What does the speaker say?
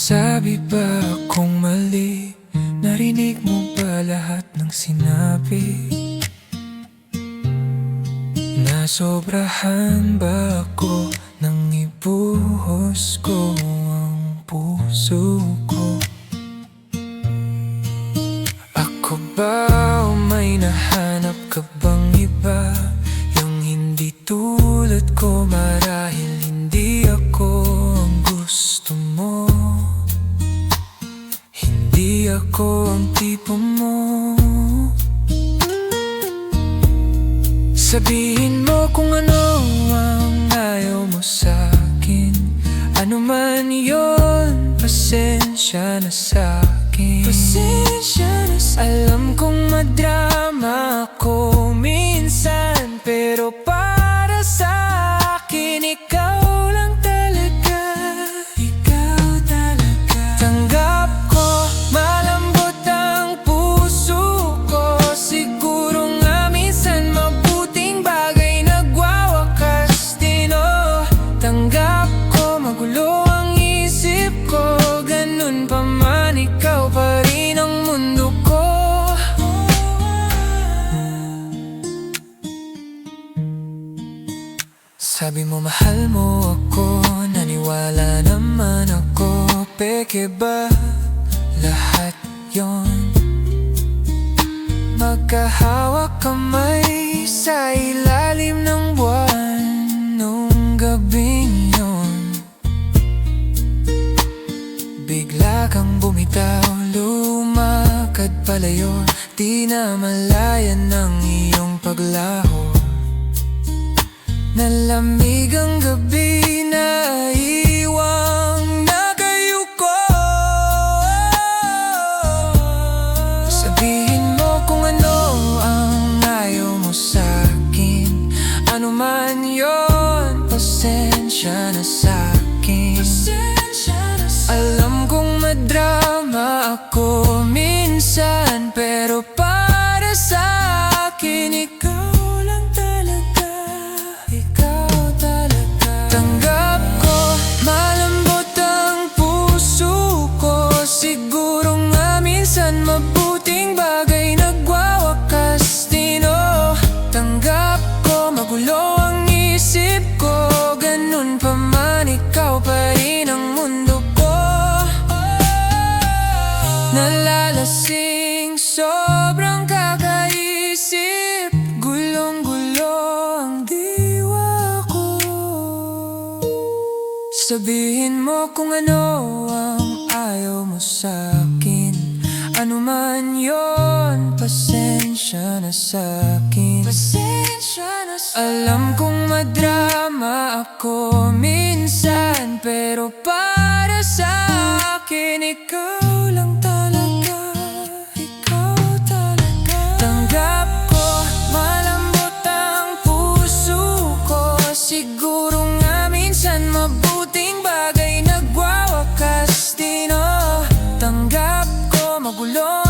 Nagsabi ba akong mali? Narinig mo ba lahat ng sinabi? Nasobrahan ba ako nang ibuhos ko ang puso ko? Ako ba o may nahanap ka bang iba? Yung hindi tulad ko, marahil hindi ako ang gusto mo. Hindi ako ang tipo mo. Sabihin mo kung ano ang ayaw mo sa'kin. Ano man yun, pasensya na sa'kin. Pasensya na sa'kin. Alam kong madrama ako minsan, pero para sa'kin ikaw lang talaga. Ikaw talaga. Tanggap ko, malambot ang puso ko. Siguro nga minsan mabuting bagay nagwawakas din, oh. Tanggap ko, magulo ang isip ko. Ganun pa man, ikaw pa rin ang mundo ko. Sabi mo mahal mo ako, naniwala naman ako. Peke ba lahat yon? Magkahawak kamay sa ilalim ng buwan nung gabing yon. Bigla kang bumitaw, lumakad palayo. Di na malayan ng iyong paglaho. Nalamig ang gabi, naiwang nagayuko. Sabihin mo kung ano ang ayaw mo sa'kin. Ano man yun, pasensya na sa'kin. Alam kong madrama ako minsan, pero para sa'kin ikaw lang talaga. Ikaw talaga. Tanggap ko, malambot ang puso ko. Siguro nga minsan mabuting bagay nagwawakas din, oh. Tanggap ko, magulo ang isip ko. Ganun pa man, ikaw pa rin ang mundo ko. Nalalasing, sobrang kakaisip. Gulong-gulo ang diwa ko. Sabihin mo kung ano ang ayaw mo sa'kin. Ano man yun, pasensya na sa'kin. Alam kong madrama ako minsan, pero para sa'kin ikaw lang talaga. Ikaw talaga. Tanggap ko, malambot ang puso ko. Siguro nga minsan mabuting bagay nagwawakas din, oh. Tanggap ko, magulo